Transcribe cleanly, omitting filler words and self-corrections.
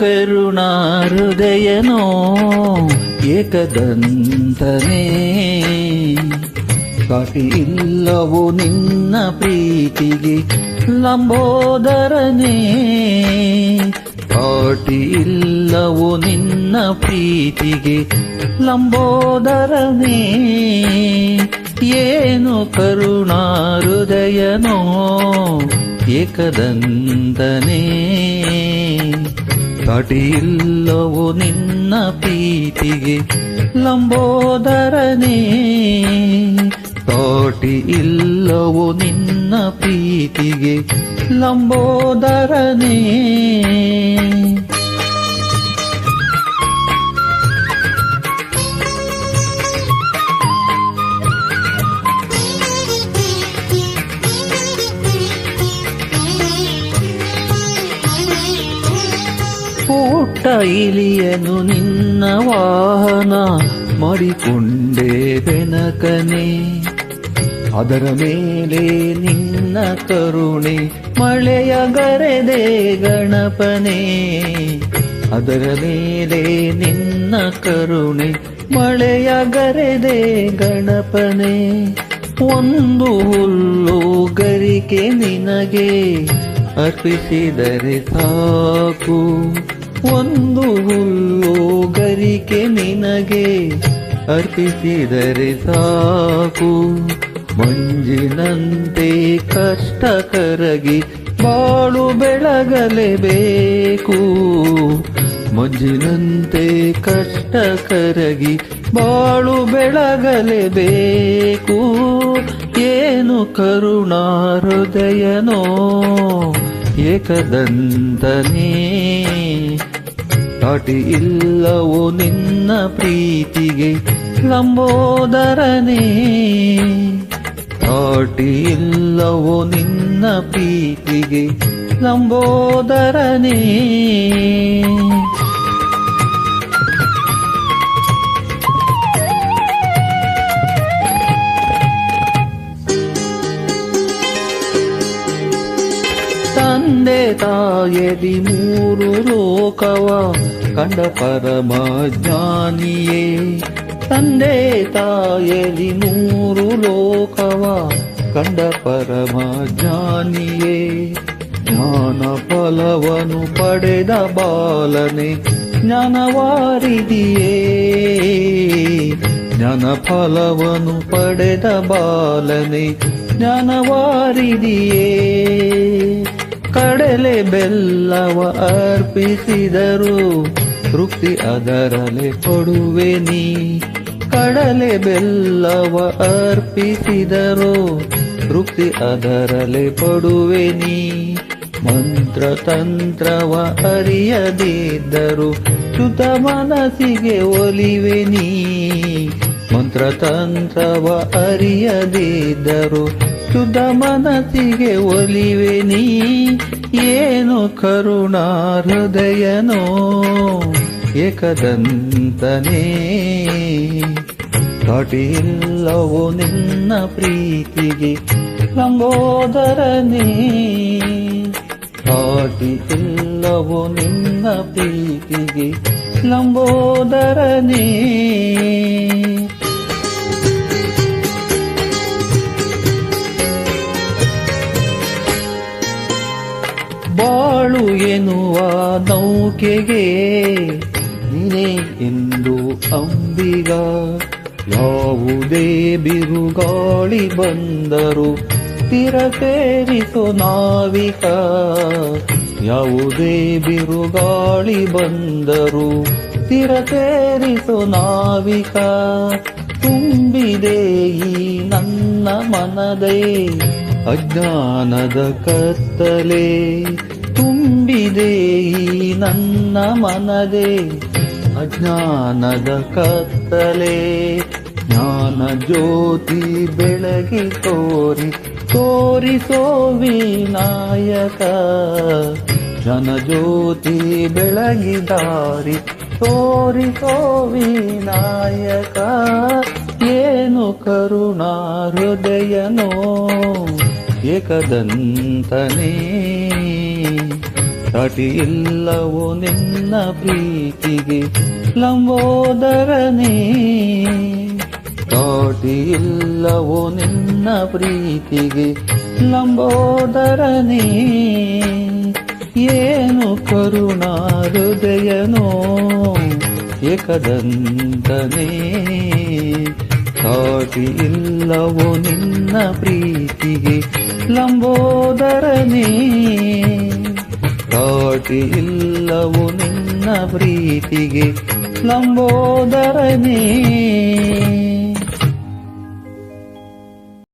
ಕರುಣಾಹೃದಯನೋ ಏಕದಂತನೇ ಸಾಟಿ ಇಲ್ಲವೋ ನಿನ್ನ ಪ್ರೀತಿಗೆ ಲಂಬೋದರನೇ ಸಾಟಿ ಇಲ್ಲವೋ ನಿನ್ನ ಪ್ರೀತಿಗೆ ಲಂಬೋದರನೇ ಏನು ಕರುಣಾಹೃದಯನೋ ಏಕದಂತನೇ ಸಾಟಿ ಇಲ್ಲವೋ ನಿನ್ನ ಪ್ರೀತಿಗೆ ಲಂಬೋದರನೇ ಸಾಟಿ ಇಲ್ಲವೋ ನಿನ್ನ ಪ್ರೀತಿಗೆ ಲಂಬೋದರನೇ ಪುಟ್ಟ ಇಲಿಯನು ನಿನ್ನ ವಾಹನ ಮಾಡಿಕೊಂಡೆ ಬೆನಕನೆ ಅದರ ಮೇಲೆ ನಿನ್ನ ಕರುಣೆ ಮಳೆಯ ಗರೆದೆ ಗಣಪನೆ ಅದರ ಮೇಲೆ ನಿನ್ನ ಕರುಣೆ ಮಳೆಯ ಗರೆದೆ ಗಣಪನೆ ಒಂದು ಹುಲ್ಲು ಗರಿಕೆ ನಿನಗೆ ಅರ್ಪಿಸಿದರೆ ಸಾಕು ಒಂದು ಹುಲ್ಲು ಗರಿಕೆ ನಿನಗೆ ಅರ್ಪಿಸಿದರೆ ಸಾಕು ಮಂಜಿನಂತೆ ಕಷ್ಟ ಕರಗಿ ಬಾಳು ಬೆಳಗಲೇಬೇಕು ಮಂಜಿನಂತೆ ಕಷ್ಟ ಕರಗಿ ಬಾಳು ಬೆಳಗಲೇಬೇಕು ಏನು ಕರುಣಾಹೃದಯನೋ ಏಕದಂತನೇ ಸಾಟಿ ಇಲ್ಲವೋ ನಿನ್ನ ಪ್ರೀತಿಗೆ ಲಂಬೋದರನೇ ಸಾಟಿ ಇಲ್ಲವೋ ನಿನ್ನ ಪ್ರೀತಿಗೆ ಲಂಬೋದರನೇ ತಂದೆ ತಾಯದಿ ಮೂರು ಲೋಕವ ಕಂಡ ಪರಮ ಜ್ಞಾನಿಯೇ ತಂದೆ ತಾಯದಿ ಮೂರು ಲೋಕವ ಕಂಡ ಪರಮ ಜ್ಞಾನಿಯೇ ಜ್ಞಾನ ಫಲವನು ಪಡೆದ ಬಾಲನೆ ಜ್ಞಾನವಾರಿದಿಯೇ ಜ್ಞಾನ ಫಲವನು ಪಡೆದ ಬಾಲನೆ ಜ್ಞಾನವಾರಿದಿಯೇ ಕಡಲೆ ಬೆಲ್ಲವ ಅರ್ಪಿಸಿದರು ತೃಪ್ತಿ ಅದರಲೆ ಕೊಡುವೆ ನೀ ಕಡಲೆ ಬೆಲ್ಲವ ಅರ್ಪಿಸಿದರು ತೃಪ್ತಿ ಅದರಲೆ ಕೊಡುವೆ ನೀ ಮಂತ್ರ ತಂತ್ರವ ಅರಿಯದಿದ್ದರು ಶುದ್ಧ ಮನಸ್ಸಿಗೆ ಒಲಿವೆ ನೀ ಮಂತ್ರ ತಂತ್ರವ ಅರಿಯದಿದ್ದರು ಶುದ್ಧ ಮನಸ್ಸಿಗೆ ಒಲಿವೆ ನೀ ಏನು ಕರುಣಾಹೃದಯನೋ ಏಕದಂತನೇ ಸಾಟಿ ಇಲ್ಲವೋ ನಿನ್ನ ಪ್ರೀತಿಗೆ ಲಂಬೋದರನೇ ಸಾಟಿ ಇಲ್ಲವೋ ನಿನ್ನ ಪ್ರೀತಿಗೆ ಲಂಬೋದರನೇ ಬಾಳು ಎನ್ನುವ ನೌಕೆಗೆ ನೀನೇ ಎಂದು ಅಂಬಿಗ ಯಾವುದೇ ಬಿರುಗಾಳಿ ಬಂದರು ತೀರ ಸೇರಿಸೋ ನಾವಿಕ ಯಾವುದೇ ಬಿರುಗಾಳಿ ಬಂದರು ತೀರ ಸೇರಿಸೋ ನಾವಿಕ ತುಂಬಿದೆ ಈ ನನ್ನ ಮನದೇ ಅಜ್ಞಾನದ ಕತ್ತಲೆ ತುಂಬಿದೆ ಈ ನನ್ನ ಮನದೇ ಅಜ್ಞಾನದ ಕತ್ತಲೆ ಜ್ಞಾನ ಜ್ಯೋತಿ ಬೆಳಗಿ ತೋರಿಸೋ ವಿನಾಯಕ ಜ್ಞಾನ ಜ್ಯೋತಿ ಬೆಳಗಿ ದಾರಿ ತೋರಿಸೋ ವಿನಾಯಕ ಏನು ಕರುಣಾ ಹೃದಯನೋ ಏಕದಂತನೇ ಸಾಟಿ ಇಲ್ಲವೋ ನಿನ್ನ ಪ್ರೀತಿಗೆ ಲಂಬೋದರನೇ, ಸಾಟಿ ಇಲ್ಲವೋ ನಿನ್ನ ಪ್ರೀತಿಗೆ ಲಂಬೋದರನೇ. ಏನು ಕರುಣಾ ಹೃದಯನೋ ಏಕದಂತನೇ, ಸಾಟಿ ಇಲ್ಲವೋ ನಿನ್ನ ಪ್ರೀತಿಗೆ ಲಂಬೋದರನೇ, ಸಾಟಿ ಇಲ್ಲವೋ ನಿನ್ನ ಪ್ರೀತಿಗೆ ಲಂಬೋದರನೇ.